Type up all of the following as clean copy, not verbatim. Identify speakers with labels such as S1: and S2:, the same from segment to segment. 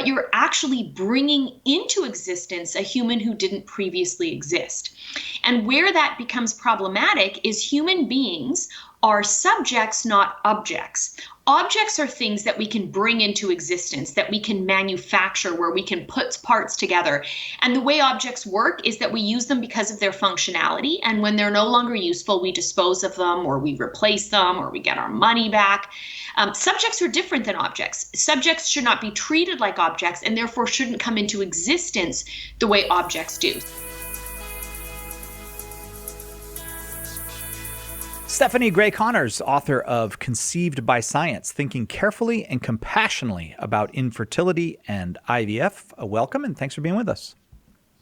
S1: but you're actually bringing into existence a human who didn't previously exist. And where that becomes problematic is human beings are subjects, not objects. Objects are things that we can bring into existence, that we can manufacture, where we can put parts together. And the way objects work is that we use them because of their functionality. And when they're no longer useful, we dispose of them, or we replace them, or we get our money back. Subjects are different than objects. Subjects should not be treated like objects, and therefore shouldn't come into existence the way objects do.
S2: Stephanie Gray Connors, author of Conceived by Science, Thinking Carefully and Compassionately About Infertility and IVF. Welcome, and thanks for being with us.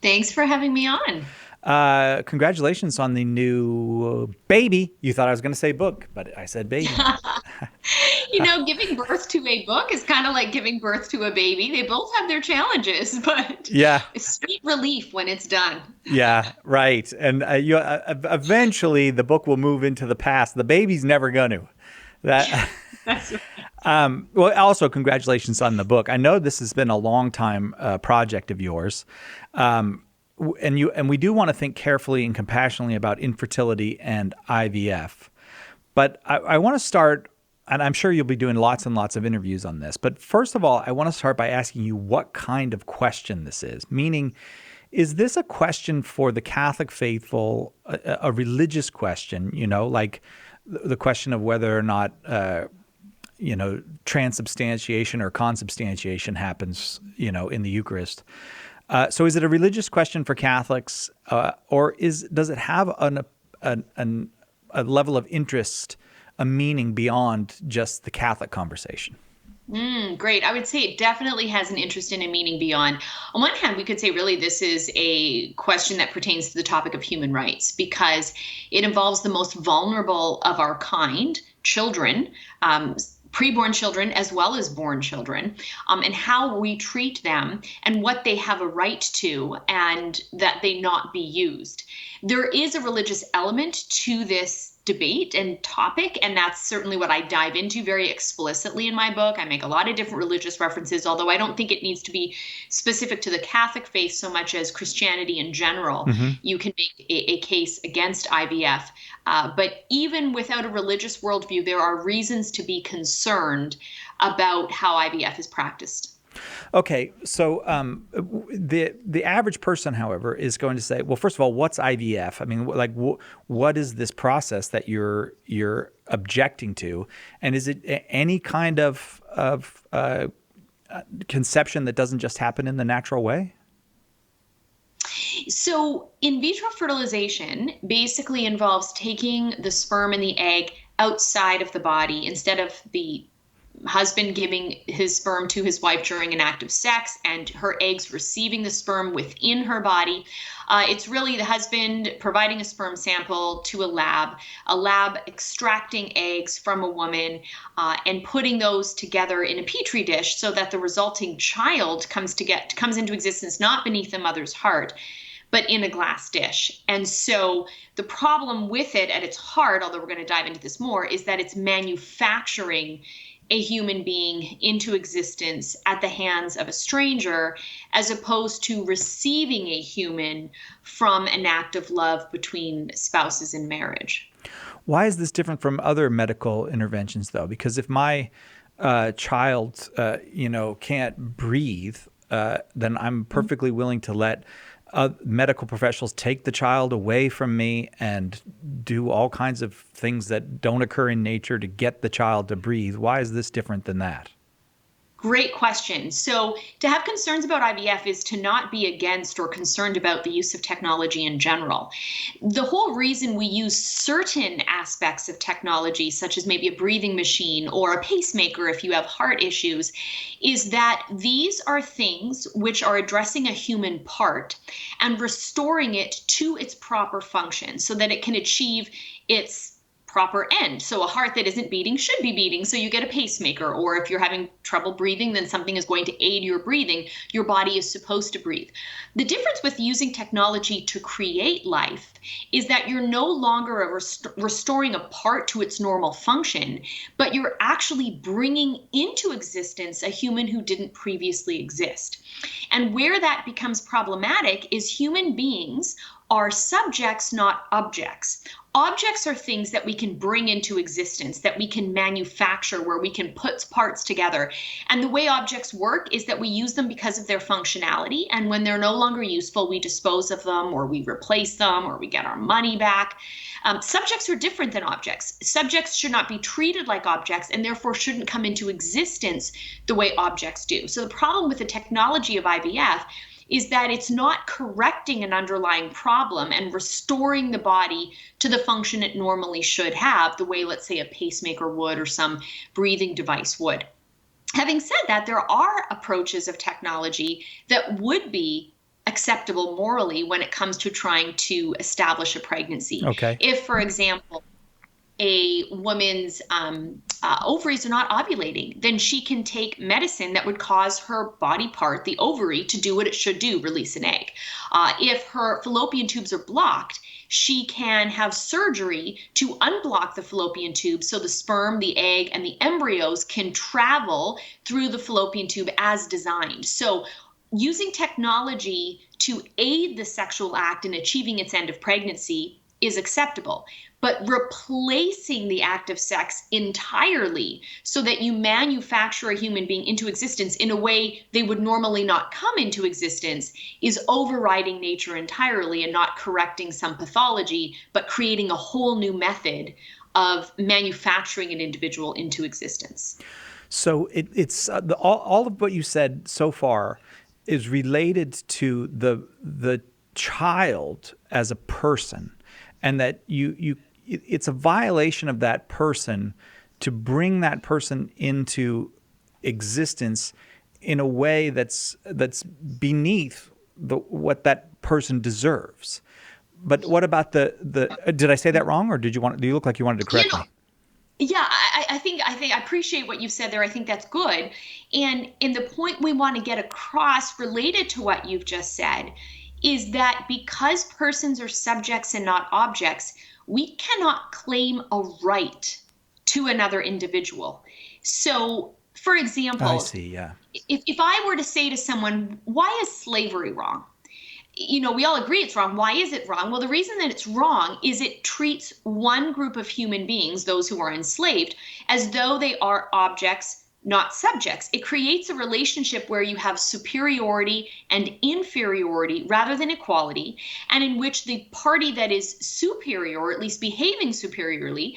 S1: Thanks for having me on.
S2: Congratulations on the new baby. You thought I was going to say book, but I said baby.
S1: Giving birth to a book is kind of like giving birth to a baby. They both have their challenges, but it's sweet relief when it's done.
S2: Yeah, right. And eventually the book will move into the past. The baby's never going to.
S1: That's right.
S2: Well, also congratulations on the book. I know this has been a long time project of yours. And we do want to think carefully and compassionately about infertility and IVF. But I want to start, and I'm sure you'll be doing lots and lots of interviews on this. But first of all, I want to start by asking you what kind of question this is. Meaning, is this a question for the Catholic faithful, a religious question, like the question of whether or not, transubstantiation or consubstantiation happens, in the Eucharist? So is it a religious question for Catholics, or does it have a level of interest, a meaning beyond just the Catholic conversation?
S1: Great. I would say it definitely has an interest in a meaning beyond. On one hand, we could say really this is a question that pertains to the topic of human rights, because it involves the most vulnerable of our kind, children, preborn children as well as born children, and how we treat them and what they have a right to, and that they not be used. There is a religious element to this debate and topic, and that's certainly what I dive into very explicitly in my book. I make a lot of different religious references, although I don't think it needs to be specific to the Catholic faith so much as Christianity in general. Mm-hmm. You can make a case against IVF. But even without a religious worldview, there are reasons to be concerned about how IVF is practiced.
S2: Okay, so the average person, however, is going to say, well, first of all, what's IVF? I mean, like, what is this process that you're objecting to, and is it any kind of conception that doesn't just happen in the natural way?
S1: So in vitro fertilization basically involves taking the sperm and the egg outside of the body instead of the husband giving his sperm to his wife during an act of sex and her eggs receiving the sperm within her body. It's really the husband providing a sperm sample to a lab extracting eggs from a woman and putting those together in a petri dish so that the resulting child comes into existence not beneath the mother's heart, but in a glass dish. And so the problem with it at its heart, although we're going to dive into this more, is that it's manufacturing a human being into existence at the hands of a stranger, as opposed to receiving a human from an act of love between spouses in marriage.
S2: Why is this different from other medical interventions, though? Because if my child, can't breathe, then I'm perfectly willing to let medical professionals take the child away from me and do all kinds of things that don't occur in nature to get the child to breathe. Why is this different than that?
S1: Great question. So to have concerns about IVF is to not be against or concerned about the use of technology in general. The whole reason we use certain aspects of technology, such as maybe a breathing machine or a pacemaker if you have heart issues, is that these are things which are addressing a human part and restoring it to its proper function so that it can achieve its proper end. So a heart that isn't beating should be beating, so you get a pacemaker. Or if you're having trouble breathing, then something is going to aid your breathing. Your body is supposed to breathe. The difference with using technology to create life is that you're no longer restoring a part to its normal function, but you're actually bringing into existence a human who didn't previously exist. And where that becomes problematic is human beings are subjects, not objects. Objects are things that we can bring into existence, that we can manufacture, where we can put parts together. And the way objects work is that we use them because of their functionality. And when they're no longer useful, we dispose of them, or we replace them, or we get our money back. Subjects are different than objects. Subjects should not be treated like objects, and therefore shouldn't come into existence the way objects do. So the problem with the technology of IVF is that it's not correcting an underlying problem and restoring the body to the function it normally should have, the way, let's say, a pacemaker would or some breathing device would. Having said that, there are approaches of technology that would be acceptable morally when it comes to trying to establish a pregnancy.
S2: Okay.
S1: If, for example, a woman's ovaries are not ovulating, then she can take medicine that would cause her body part, the ovary, to do what it should do, release an egg. If her fallopian tubes are blocked, she can have surgery to unblock the fallopian tube so the sperm, the egg, and the embryos can travel through the fallopian tube as designed. So using technology to aid the sexual act in achieving its end of pregnancy is acceptable. But replacing the act of sex entirely so that you manufacture a human being into existence in a way they would normally not come into existence is overriding nature entirely and not correcting some pathology, but creating a whole new method of manufacturing an individual into existence.
S2: So it's all of what you said so far is related to the child as a person, and that it's a violation of that person to bring that person into existence in a way that's beneath what that person deserves. But what about the did I say that wrong, or do you look like you wanted to correct me?
S1: Yeah, I think I appreciate what you said there. I think that's good. And the point we want to get across related to what you've just said is that because persons are subjects and not objects, we cannot claim a right to another individual. So, for example,
S2: I see, yeah.
S1: If I were to say to someone, why is slavery wrong? You know, we all agree it's wrong. Why is it wrong? Well, the reason that it's wrong is it treats one group of human beings, those who are enslaved, as though they are objects, not subjects. It creates a relationship where you have superiority and inferiority rather than equality, and in which the party that is superior, or at least behaving superiorly,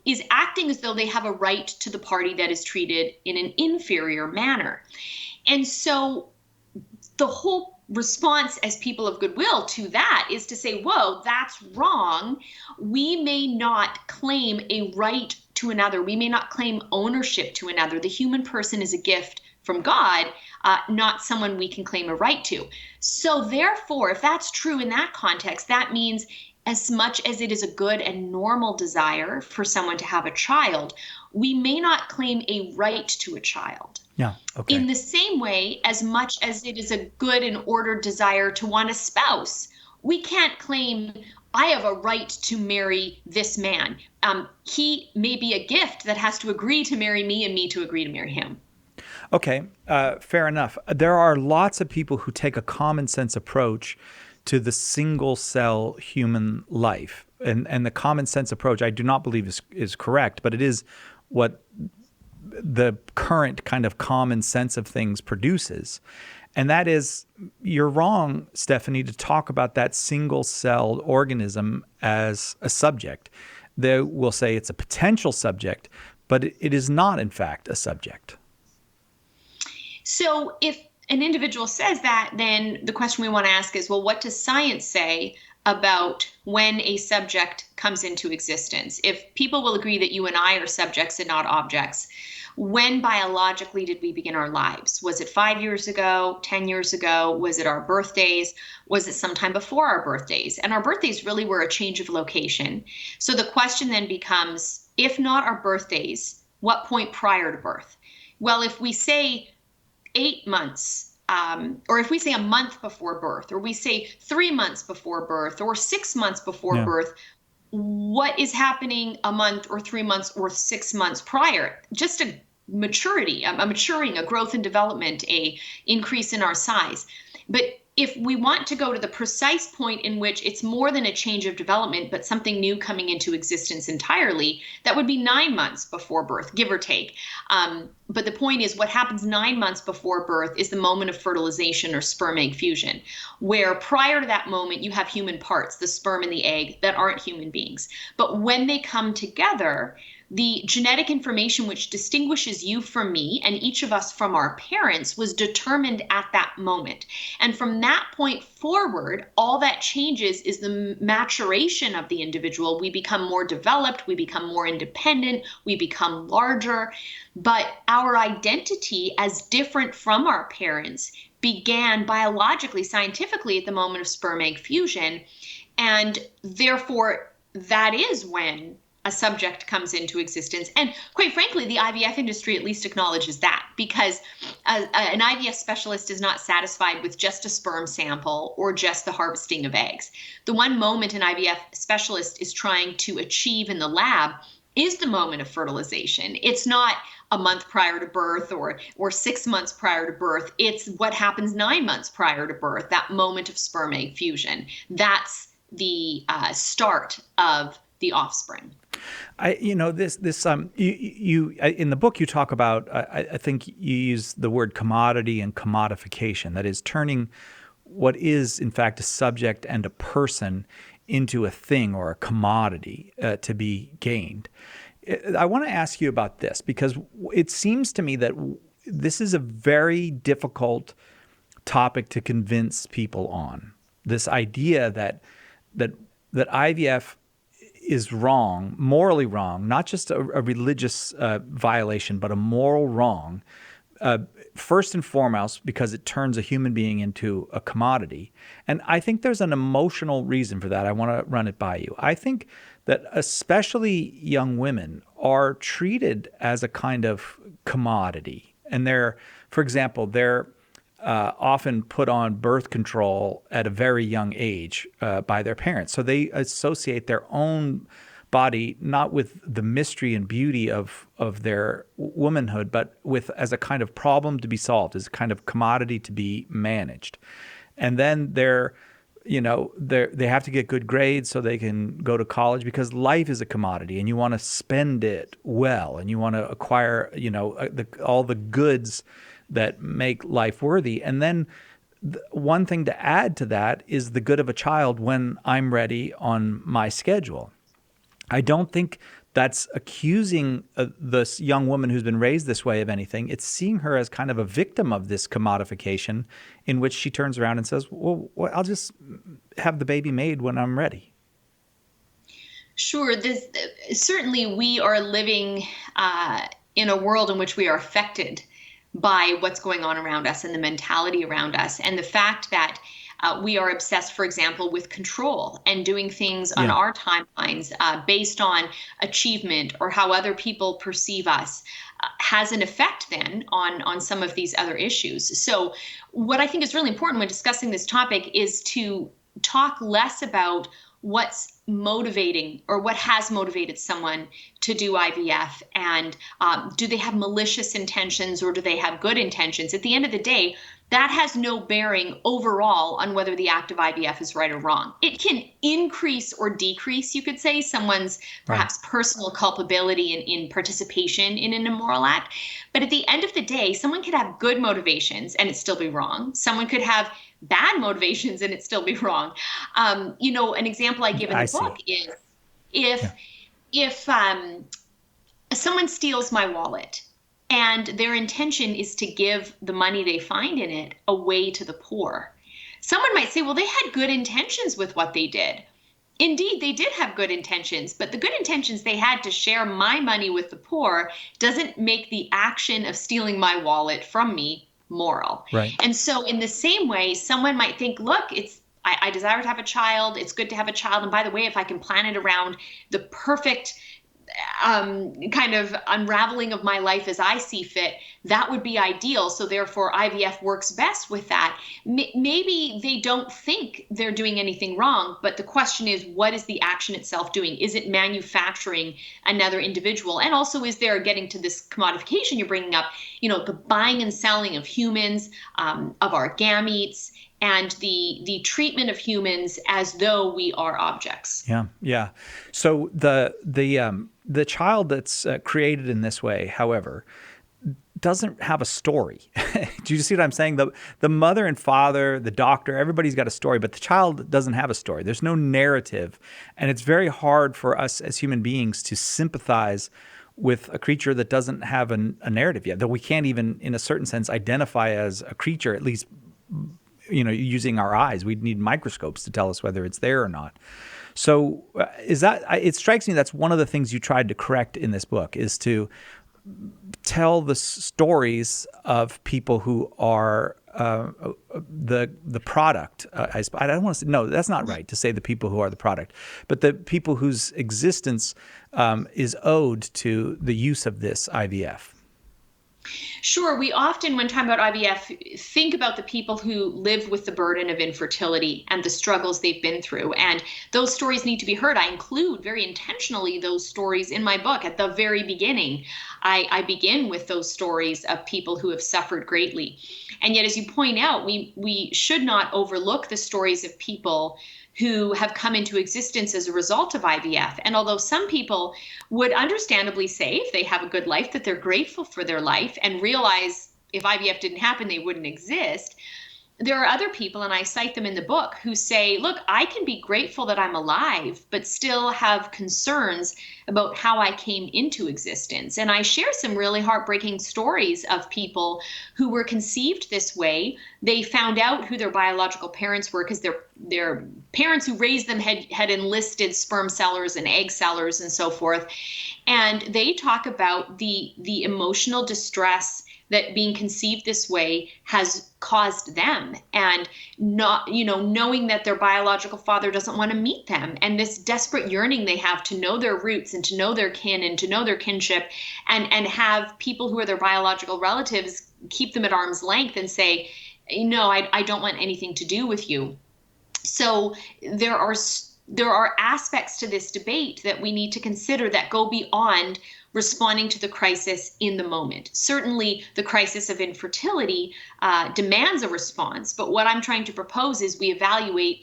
S1: is acting as though they have a right to the party that is treated in an inferior manner. And so the whole response as people of goodwill to that is to say, whoa, that's wrong. We may not claim a right to another. We may not claim ownership to another. The human person is a gift from God, not someone we can claim a right to. So therefore, if that's true in that context, that means as much as it is a good and normal desire for someone to have a child, we may not claim a right to a child.
S2: Yeah. Okay.
S1: In the same way, as much as it is a good and ordered desire to want a spouse, we can't claim, I have a right to marry this man. He may be a gift that has to agree to marry me and me to agree to marry him.
S2: Okay, fair enough. There are lots of people who take a common sense approach to the single cell human life. And the common sense approach, I do not believe is correct, but it is what the current kind of common sense of things produces. And that is, you're wrong, Stephanie, to talk about that single-celled organism as a subject. They will say it's a potential subject, but it is not, in fact, a subject.
S1: So if an individual says that, then the question we want to ask is, well, what does science say about when a subject comes into existence? If people will agree that you and I are subjects and not objects, When biologically did we begin our lives? Was it 5 years ago, 10 years ago? Was it our birthdays? Was it sometime before our birthdays? And our birthdays really were a change of location. So the question then becomes, if not our birthdays, what point prior to birth? Well, if we say 8 months, or if we say a month before birth, or we say 3 months before birth, or 6 months before
S2: Yeah.
S1: birth, what is happening a month or 3 months or 6 months prior? Just a maturity, a maturing, a growth and development, a increase in our size. But if we want to go to the precise point in which it's more than a change of development, but something new coming into existence entirely, that would be 9 months before birth, give or take. But the point is, what happens 9 months before birth is the moment of fertilization or sperm egg fusion, where prior to that moment, you have human parts, the sperm and the egg, that aren't human beings. But when they come together, the genetic information which distinguishes you from me and each of us from our parents was determined at that moment. And from that point forward, all that changes is the maturation of the individual. We become more developed, we become more independent, we become larger. But our identity as different from our parents began biologically, scientifically at the moment of sperm egg fusion. And therefore, that is when a subject comes into existence. And quite frankly, the IVF industry at least acknowledges that, because an IVF specialist is not satisfied with just a sperm sample or just the harvesting of eggs. The one moment an IVF specialist is trying to achieve in the lab is the moment of fertilization. It's not a month prior to birth or 6 months prior to birth. It's what happens 9 months prior to birth, that moment of sperm egg fusion. That's the start of the offspring.
S2: You in the book you talk about, I think you use the word commodity and commodification. That is turning what is in fact a subject and a person into a thing or a commodity to be gained. I want to ask you about this because it seems to me that this is a very difficult topic to convince people on. This idea that IVF is wrong, morally wrong, not just a religious violation, but a moral wrong, first and foremost, because it turns a human being into a commodity. And I think there's an emotional reason for that. I want to run it by you. I think that especially young women are treated as a kind of commodity. And for example, they're often put on birth control at a very young age by their parents. So they associate their own body not with the mystery and beauty of their womanhood, but as a kind of problem to be solved, as a kind of commodity to be managed. And then they have to get good grades so they can go to college, because life is a commodity and you want to spend it well and you want to acquire all the goods that make life worthy. And then one thing to add to that is the good of a child when I'm ready on my schedule. I don't think that's accusing this young woman who's been raised this way of anything. It's seeing her as kind of a victim of this commodification, in which she turns around and says, well, I'll just have the baby made when I'm ready.
S1: Sure. Certainly we are living in a world in which we are affected by what's going on around us and the mentality around us, and the fact that we are obsessed, for example, with control and doing things on our timelines based on achievement or how other people perceive us has an effect then on some of these other issues. So what I think is really important when discussing this topic is to talk less about what's motivating or what has motivated someone to do IVF, and do they have malicious intentions or do they have good intentions? At the end of the day, that has no bearing overall on whether the act of IVF is right or wrong. It can increase or decrease, you could say, someone's perhaps personal culpability in participation in an immoral act. But at the end of the day, someone could have good motivations and it still be wrong. Someone could have bad motivations and it still be wrong. An example I give in the book is if someone steals my wallet and their intention is to give the money they find in it away to the poor, someone might say, well, they had good intentions with what they did. Indeed, they did have good intentions, but the good intentions they had to share my money with the poor doesn't make the action of stealing my wallet from me moral.
S2: Right.
S1: And so, in the same way, someone might think, look, I desire to have a child. It's good to have a child. And by the way, if I can plan it around the perfect kind of unraveling of my life as I see fit, that would be ideal. So therefore, IVF works best with that. Maybe they don't think they're doing anything wrong, but the question is, what is the action itself doing? Is it manufacturing another individual? And also, is there, getting to this commodification you're bringing up, the buying and selling of humans, of our gametes, and the treatment of humans as though we are objects.
S2: Yeah, yeah. So the child that's created in this way, however, doesn't have a story. Do you see what I'm saying? The mother and father, the doctor, everybody's got a story, but the child doesn't have a story. There's no narrative, and it's very hard for us as human beings to sympathize with a creature that doesn't have a narrative yet, that we can't even, in a certain sense, identify as a creature, at least using our eyes. We'd need microscopes to tell us whether it's there or not. So it strikes me that's one of the things you tried to correct in this book, is to tell the stories of people who are the product. I don't want to say, no, that's not right to say the people who are the product, but the people whose existence is owed to the use of this IVF.
S1: Sure. We often, when talking about IVF, think about the people who live with the burden of infertility and the struggles they've been through. And those stories need to be heard. I include very intentionally those stories in my book at the very beginning. I begin with those stories of people who have suffered greatly. And yet, as you point out, we should not overlook the stories of people who have come into existence as a result of IVF. And although some people would understandably say, if they have a good life, that they're grateful for their life and realize if IVF didn't happen, they wouldn't exist, there are other people, and I cite them in the book, who say, look, I can be grateful that I'm alive, but still have concerns about how I came into existence. And I share some really heartbreaking stories of people who were conceived this way. They found out who their biological parents were because their parents who raised them had enlisted sperm sellers and egg sellers and so forth. And they talk about the emotional distress that being conceived this way has caused them, and not, knowing that their biological father doesn't want to meet them, and this desperate yearning they have to know their roots and to know their kin and to know their kinship, and have people who are their biological relatives keep them at arm's length and say, no, I don't want anything to do with you. So there are aspects to this debate that we need to consider that go beyond responding to the crisis in the moment. Certainly, the crisis of infertility demands a response, but what I'm trying to propose is we evaluate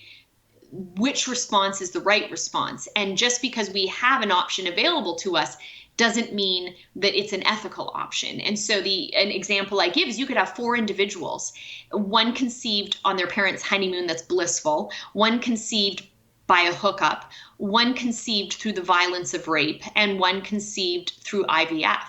S1: which response is the right response. And just because we have an option available to us doesn't mean that it's an ethical option. And so an example I give is you could have 4 individuals, one conceived on their parents' honeymoon that's blissful, one conceived by a hookup, one conceived through the violence of rape, and one conceived through IVF.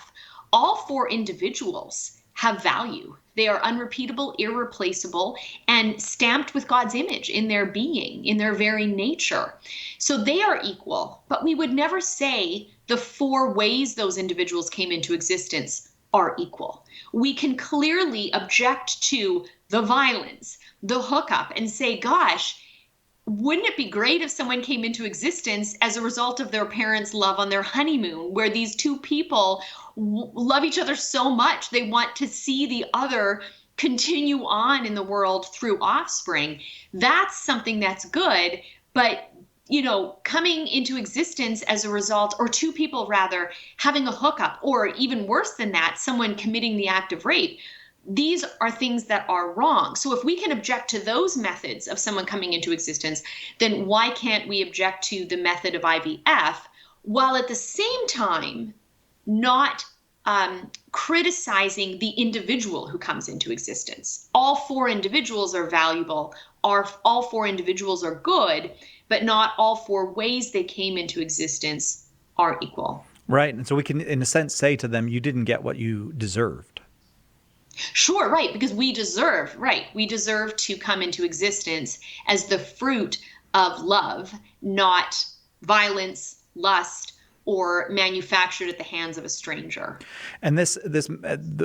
S1: All 4 individuals have value. They are unrepeatable, irreplaceable, and stamped with God's image in their being, in their very nature. So they are equal, but we would never say the 4 ways those individuals came into existence are equal. We can clearly object to the violence, the hookup, and say, gosh, wouldn't it be great if someone came into existence as a result of their parents' love on their honeymoon, where these 2 people love each other so much they want to see the other continue on in the world through offspring? That's something that's good. But coming into existence as a result, or 2 people rather, having a hookup, or even worse than that, someone committing the act of rape, these are things that are wrong. So if we can object to those methods of someone coming into existence, then why can't we object to the method of IVF, while at the same time not criticizing the individual who comes into existence? All 4 individuals are valuable, all 4 individuals are good, but not all 4 ways they came into existence are equal.
S2: Right. And so we can, in a sense, say to them, you didn't get what you deserved.
S1: Sure, right, because we deserve to come into existence as the fruit of love, not violence, lust, or manufactured at the hands of a stranger.
S2: And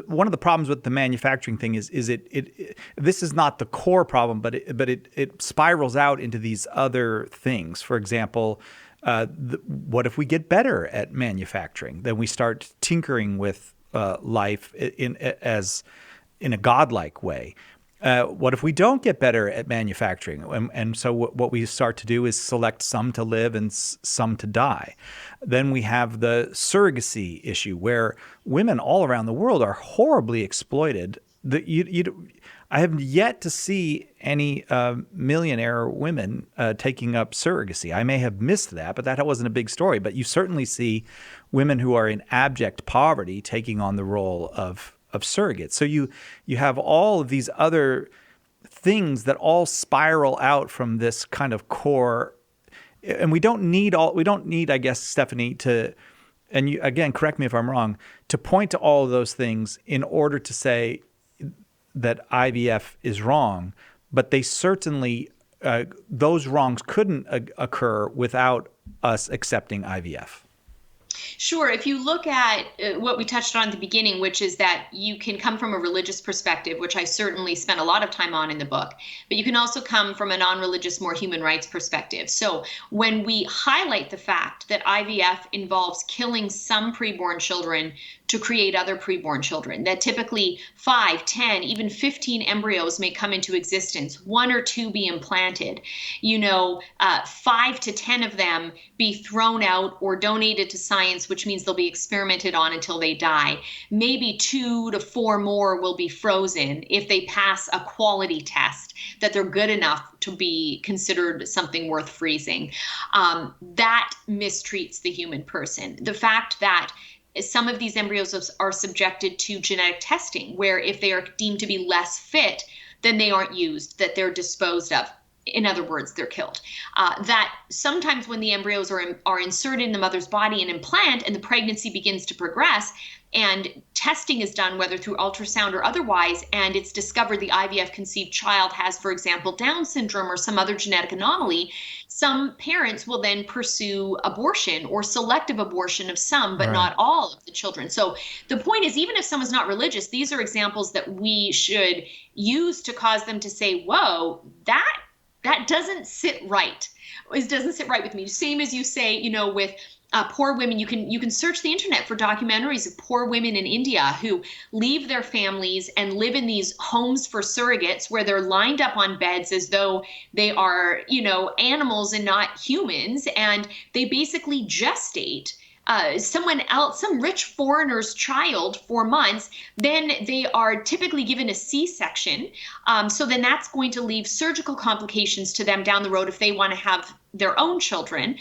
S2: one of the problems with the manufacturing thing is this is not the core problem, but it spirals out into these other things. For example, what if we get better at manufacturing? Then we start tinkering with life in a godlike way. What if we don't get better at manufacturing? And so what we start to do is select some to live and some to die. Then we have the surrogacy issue where women all around the world are horribly exploited. I have yet to see any millionaire women taking up surrogacy. I may have missed that, but that wasn't a big story. But you certainly see women who are in abject poverty taking on the role of surrogates. So you have all of these other things that all spiral out from this kind of core, and we don't need, I guess, Stephanie, to, and you again, correct me if I'm wrong, to point to all of those things in order to say that IVF is wrong, but they certainly, those wrongs couldn't occur without us accepting IVF.
S1: Sure. If you look at what we touched on at the beginning, which is that you can come from a religious perspective, which I certainly spent a lot of time on in the book, but you can also come from a non-religious, more human rights perspective. So when we highlight the fact that IVF involves killing some preborn children to create other preborn children, that typically 5, 10, even 15 embryos may come into existence, 1 or 2 be implanted, 5 to 10 of them be thrown out or donated to science, which means they'll be experimented on until they die. Maybe 2 to 4 more will be frozen if they pass a quality test that they're good enough to be considered something worth freezing. That mistreats the human person. The fact that some of these embryos are subjected to genetic testing, where if they are deemed to be less fit, then they aren't used, that they're disposed of. In other words, they're killed. That sometimes when the embryos are inserted in the mother's body and implant and the pregnancy begins to progress and testing is done, whether through ultrasound or otherwise, and it's discovered the IVF conceived child has, for example, Down syndrome or some other genetic anomaly, some parents will then pursue abortion or selective abortion of some, but not all of the children. So the point is, even if someone's not religious, these are examples that we should use to cause them to say, whoa, that doesn't sit right. It doesn't sit right with me. Same as you say, with poor women, you can search the internet for documentaries of poor women in India who leave their families and live in these homes for surrogates where they're lined up on beds as though they are, animals and not humans. And they basically gestate someone else, some rich foreigner's child for months. Then they are typically given a C-section. So then that's going to leave surgical complications to them down the road if they want to have their own children.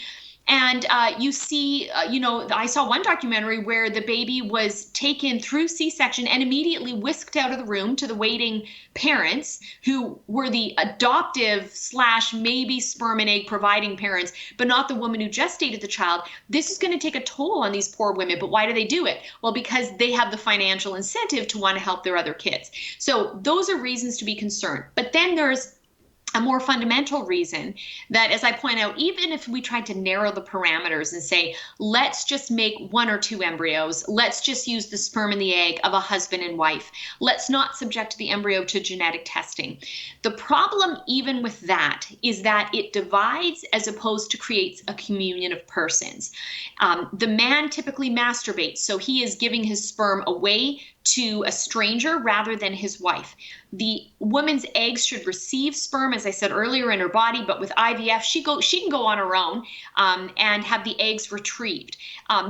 S1: And you see, I saw one documentary where the baby was taken through C-section and immediately whisked out of the room to the waiting parents, who were the adoptive / maybe sperm and egg providing parents, but not the woman who gestated the child. This is going to take a toll on these poor women. But why do they do it? Well, because they have the financial incentive to want to help their other kids. So those are reasons to be concerned. But then there's a more fundamental reason that, as I point out, even if we tried to narrow the parameters and say, let's just make 1 or 2 embryos, let's just use the sperm and the egg of a husband and wife, let's not subject the embryo to genetic testing. The problem even with that is that it divides as opposed to creates a communion of persons. The man typically masturbates, so he is giving his sperm away to a stranger rather than his wife. The woman's eggs should receive sperm, as I said earlier, in her body, but with IVF, she can go on her own and have the eggs retrieved.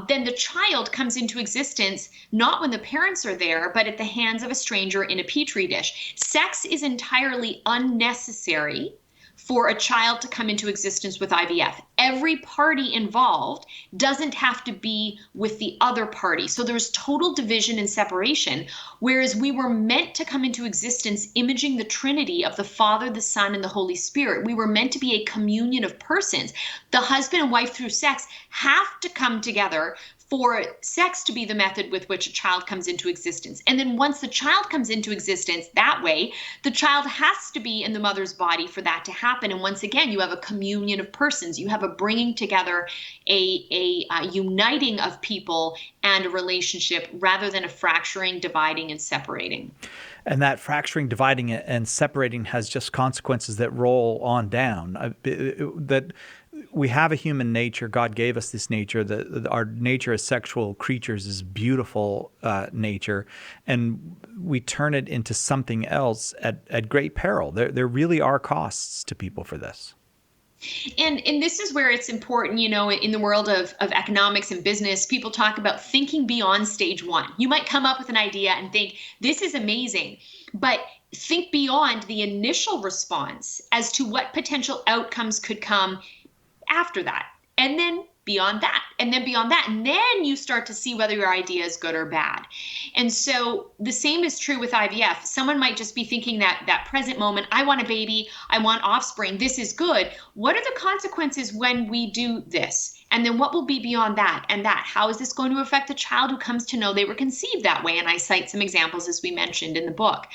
S1: Then the child comes into existence not when the parents are there, but at the hands of a stranger in a petri dish. Sex is entirely unnecessary for a child to come into existence with IVF. Every party involved doesn't have to be with the other party. So there's total division and separation, whereas we were meant to come into existence imaging the Trinity of the Father, the Son, and the Holy Spirit. We were meant to be a communion of persons. The husband and wife through sex have to come together for sex to be the method with which a child comes into existence. And then once the child comes into existence that way, the child has to be in the mother's body for that to happen. And once again, you have a communion of persons. You have a bringing together, a uniting of people and a relationship rather than a fracturing, dividing, and separating.
S2: And that fracturing, dividing, and separating has just consequences that roll on down. That we have a human nature. God gave us this nature. That our nature as sexual creatures is beautiful nature, and we turn it into something else at great peril. There really are costs to people for this.
S1: And this is where it's important, in the world of economics and business, people talk about thinking beyond stage one. You might come up with an idea and think, this is amazing, but think beyond the initial response as to what potential outcomes could come after that. And then beyond that, and then beyond that. And then you start to see whether your idea is good or bad. And so the same is true with IVF. Someone might just be thinking that present moment, I want a baby, I want offspring, this is good. What are the consequences when we do this? And then what will be beyond that and that? How is this going to affect the child who comes to know they were conceived that way? And I cite some examples as we mentioned in the book.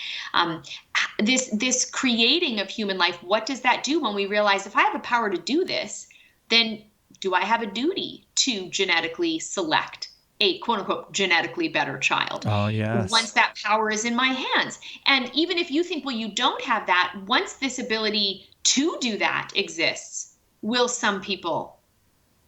S1: This creating of human life, what does that do when we realize if I have the power to do this, then do I have a duty to genetically select a quote unquote genetically better child?
S2: Oh, yes.
S1: Once that power is in my hands. And even if you think, well, you don't have that, once this ability to do that exists, will some people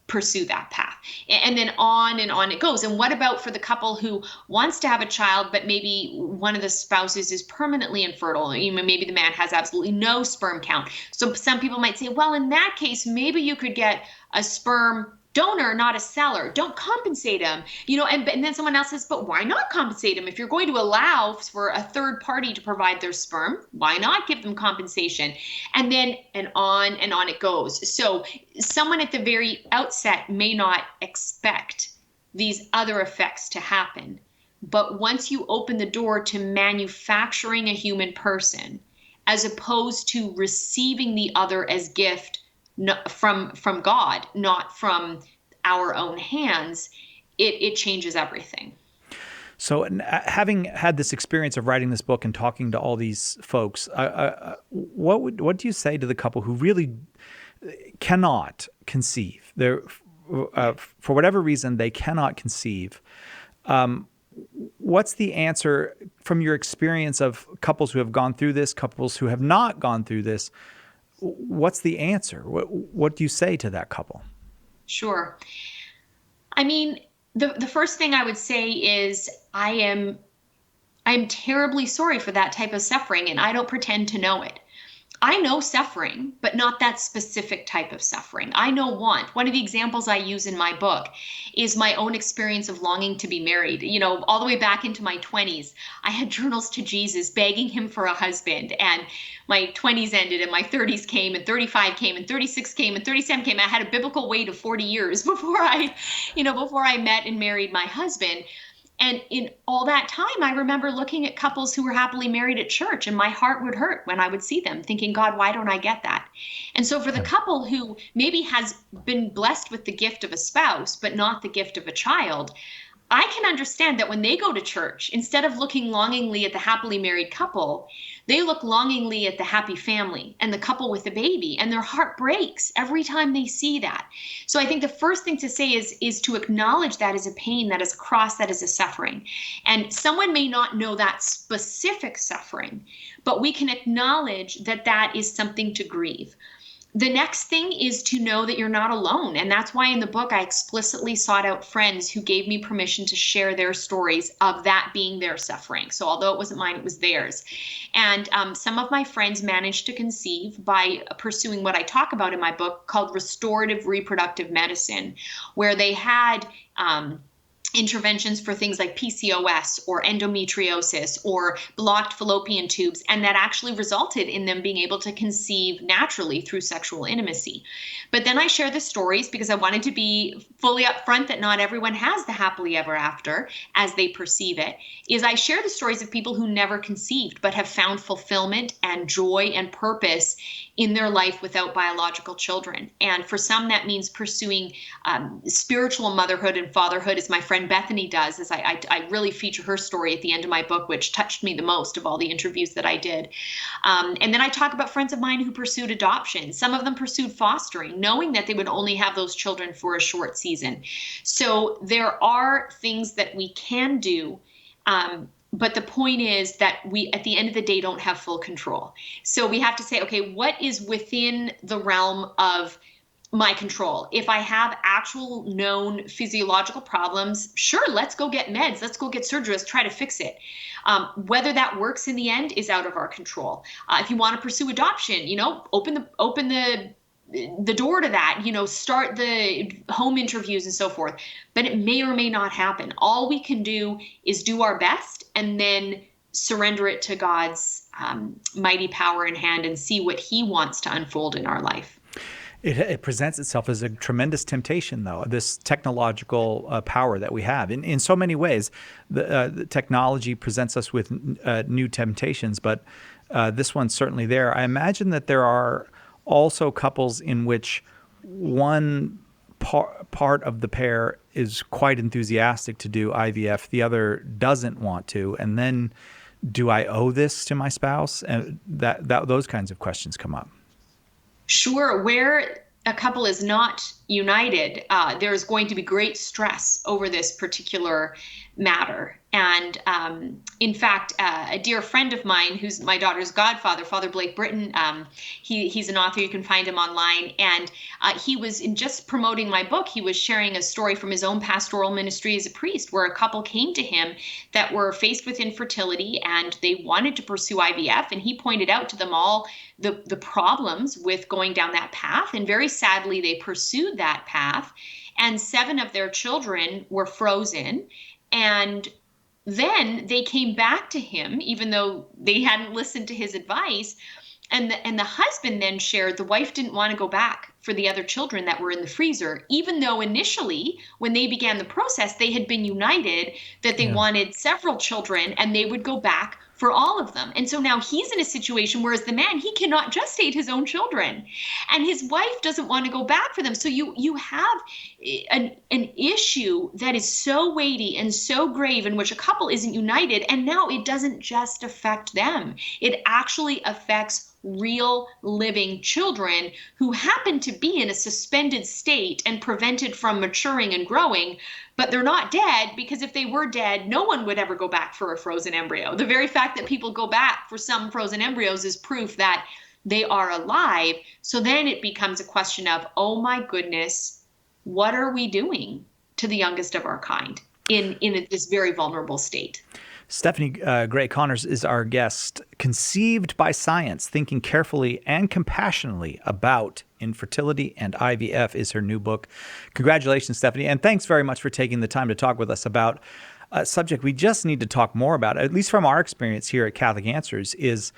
S1: pursue that path? And then on it goes. And what about for the couple who wants to have a child, but maybe one of the spouses is permanently infertile? Maybe the man has absolutely no sperm count. So some people might say, well, in that case, maybe you could get a sperm donor, not a seller. Don't compensate him, and then someone else says, but why not compensate him? If you're going to allow for a third party to provide their sperm, why not give them compensation? And then and on it goes. So someone at the very outset may not expect these other effects to happen. But once you open the door to manufacturing a human person, as opposed to receiving the other as gift, from God, not from our own hands, it changes everything.
S2: So having had this experience of writing this book and talking to all these folks, what do you say to the couple who really cannot conceive? For whatever reason, they cannot conceive. What's the answer from your experience of couples who have gone through this, couples who have not gone through this? What's the answer? What do you say to that couple?
S1: Sure. I mean, the first thing I would say is I'm terribly sorry for that type of suffering, and I don't pretend to know it. I know suffering, but not that specific type of suffering. I know want. One of the examples I use in my book is my own experience of longing to be married. All the way back into my 20s, I had journals to Jesus begging him for a husband. And my 20s ended and my 30s came and 35 came and 36 came and 37 came. I had a biblical wait of 40 years before I met and married my husband. And in all that time, I remember looking at couples who were happily married at church, and my heart would hurt when I would see them, thinking, God, why don't I get that? And so for the couple who maybe has been blessed with the gift of a spouse, but not the gift of a child, I can understand that when they go to church, instead of looking longingly at the happily married couple, they look longingly at the happy family and the couple with the baby, and their heart breaks every time they see that. So I think the first thing to say is to acknowledge that as a pain, that is a cross, that is a suffering. And someone may not know that specific suffering, but we can acknowledge that that is something to grieve. The next thing is to know that you're not alone. And that's why in the book, I explicitly sought out friends who gave me permission to share their stories of that being their suffering. So although it wasn't mine, it was theirs. And some of my friends managed to conceive by pursuing what I talk about in my book called restorative reproductive medicine, where they had interventions for things like PCOS or endometriosis or blocked fallopian tubes, and that actually resulted in them being able to conceive naturally through sexual intimacy. But then I share the stories because I wanted to be fully upfront that not everyone has the happily ever after as they perceive it. Is I share the stories of people who never conceived but have found fulfillment and joy and purpose in their life without biological children. And for some, that means pursuing spiritual motherhood and fatherhood, as my friend Bethany does, as I really feature her story at the end of my book, which touched me the most of all the interviews that I did. And then I talk about friends of mine who pursued adoption. Some of them pursued fostering, knowing that they would only have those children for a short season. So there are things that we can do. But the point is that we, at the end of the day, don't have full control. So we have to say, okay, what is within the realm of my control? If I have actual known physiological problems, sure, let's go get meds. Let's go get surgery. Let's try to fix it. Whether that works in the end is out of our control. If you want to pursue adoption, open the door to that, start the home interviews and so forth. But it may or may not happen. All we can do is do our best and then surrender it to God's mighty power in hand and see what He wants to unfold in our life.
S2: It presents itself as a tremendous temptation, though, this technological power that we have. In so many ways, the technology presents us with new temptations, but this one's certainly there. I imagine that there are also couples in which one part of the pair is quite enthusiastic to do IVF, the other doesn't want to, and then do I owe this to my spouse? And those kinds of questions come up.
S1: Sure. Where a couple is not united, there's going to be great stress over this particular matter. And in fact, a dear friend of mine, who's my daughter's godfather, Father Blake Britton, he's an author. You can find him online. And he was, in just promoting my book, he was sharing a story from his own pastoral ministry as a priest, where a couple came to him that were faced with infertility and they wanted to pursue IVF. And he pointed out to them all the problems with going down that path. And very sadly, they pursued that path. And 7 of their children were frozen. And then they came back to him, even though they hadn't listened to his advice. And the husband then shared the wife didn't want to go back for the other children that were in the freezer, even though initially, when they began the process, they had been united that they wanted several children and they would go back for all of them. And so now he's in a situation, whereas the man, he cannot gestate his own children and his wife doesn't want to go back for them. So you have an issue that is so weighty and so grave, in which a couple isn't united. And now it doesn't just affect them. It actually affects real living children who happen to be in a suspended state and prevented from maturing and growing, but they're not dead, because if they were dead, no one would ever go back for a frozen embryo. The very fact that people go back for some frozen embryos is proof that they are alive. So then it becomes a question of, oh my goodness, what are we doing to the youngest of our kind in this very vulnerable state?
S2: Stephanie Gray Connors is our guest. Conceived by Science, Thinking Carefully and Compassionately About Infertility and IVF is her new book. Congratulations, Stephanie. And thanks very much for taking the time to talk with us about a subject we just need to talk more about, at least from our experience here at Catholic Answers, is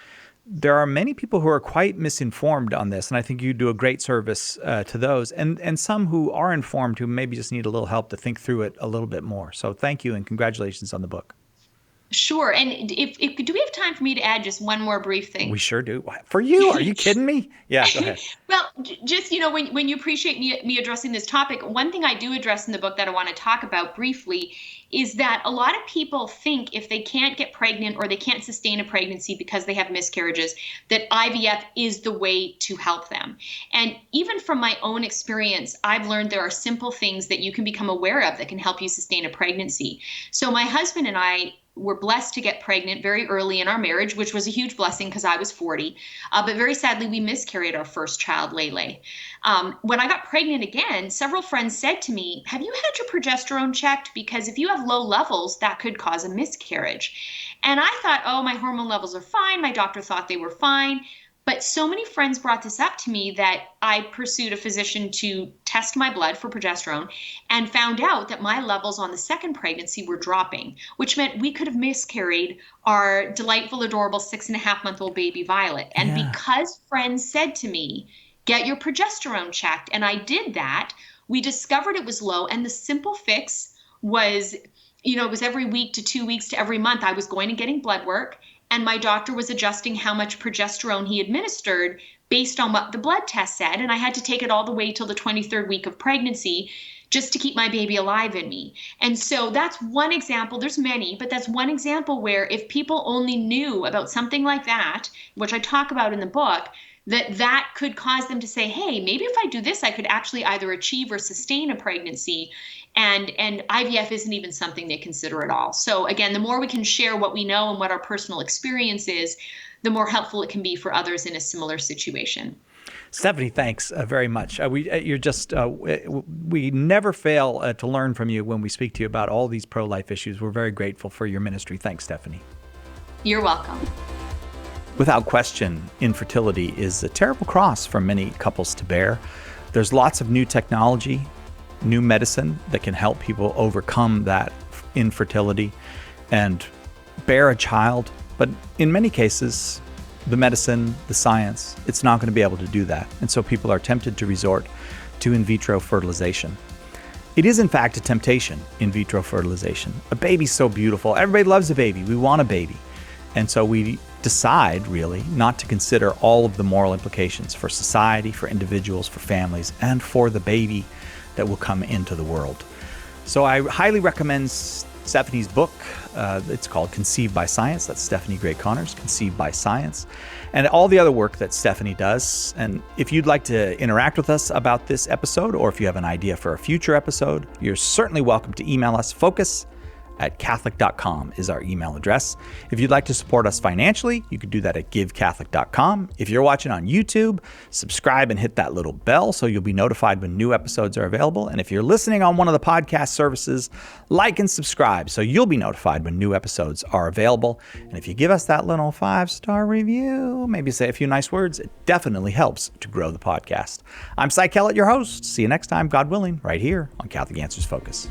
S2: there are many people who are quite misinformed on this, and I think you do a great service to those, and some who are informed who maybe just need a little help to think through it a little bit more. So thank you and congratulations on the book.
S1: Sure. And if do we have time for me to add just one more brief thing?
S2: We sure do. For you? Are you kidding me? Yeah, go ahead.
S1: Well, just, when you appreciate me addressing this topic, one thing I do address in the book that I want to talk about briefly is that a lot of people think if they can't get pregnant or they can't sustain a pregnancy because they have miscarriages, that IVF is the way to help them. And even from my own experience, I've learned there are simple things that you can become aware of that can help you sustain a pregnancy. So my husband and I were blessed to get pregnant very early in our marriage, which was a huge blessing because I was 40. But very sadly, we miscarried our first child, Lele. When I got pregnant again, several friends said to me, have you had your progesterone checked? Because if you have low levels, that could cause a miscarriage. And I thought, oh, my hormone levels are fine. My doctor thought they were fine. But so many friends brought this up to me that I pursued a physician to test my blood for progesterone and found out that my levels on the second pregnancy were dropping, which meant we could have miscarried our delightful, adorable 6.5-month-old baby Violet. And
S2: Yeah.
S1: because friends said to me, get your progesterone checked, and I did that, we discovered it was low. And the simple fix was, it was every week to 2 weeks to every month. I was going and getting blood work, and my doctor was adjusting how much progesterone he administered based on what the blood test said. And I had to take it all the way till the 23rd week of pregnancy just to keep my baby alive in me. And so that's one example. There's many, but that's one example where if people only knew about something like that, which I talk about in the book, that could cause them to say, hey, maybe if I do this, I could actually either achieve or sustain a pregnancy. And IVF isn't even something they consider at all. So again, the more we can share what we know and what our personal experience is, the more helpful it can be for others in a similar situation.
S2: Stephanie, thanks very much. We never fail to learn from you when we speak to you about all these pro-life issues. We're very grateful for your ministry. Thanks, Stephanie.
S1: You're welcome.
S2: Without question, infertility is a terrible cross for many couples to bear. There's lots of new technology, new medicine that can help people overcome that infertility and bear a child. But in many cases, the medicine, the science, it's not going to be able to do that. And so people are tempted to resort to in vitro fertilization. It is, in fact, a temptation, in vitro fertilization. A baby's so beautiful. Everybody loves a baby. We want a baby. And so we decide, really, not to consider all of the moral implications for society, for individuals, for families, and for the baby that will come into the world. So I highly recommend Stephanie's book. It's called Conceive by Science. That's Stephanie Gray Connors, Conceive by Science, and all the other work that Stephanie does. And if you'd like to interact with us about this episode, or if you have an idea for a future episode, you're certainly welcome to email us. focus@catholic.com is our email address. If you'd like to support us financially, you can do that at givecatholic.com. If you're watching on YouTube, subscribe and hit that little bell so you'll be notified when new episodes are available. And if you're listening on one of the podcast services, like and subscribe so you'll be notified when new episodes are available. And if you give us that little 5-star review, maybe say a few nice words, it definitely helps to grow the podcast. I'm Cy Kellett, your host. See you next time, God willing, right here on Catholic Answers Focus.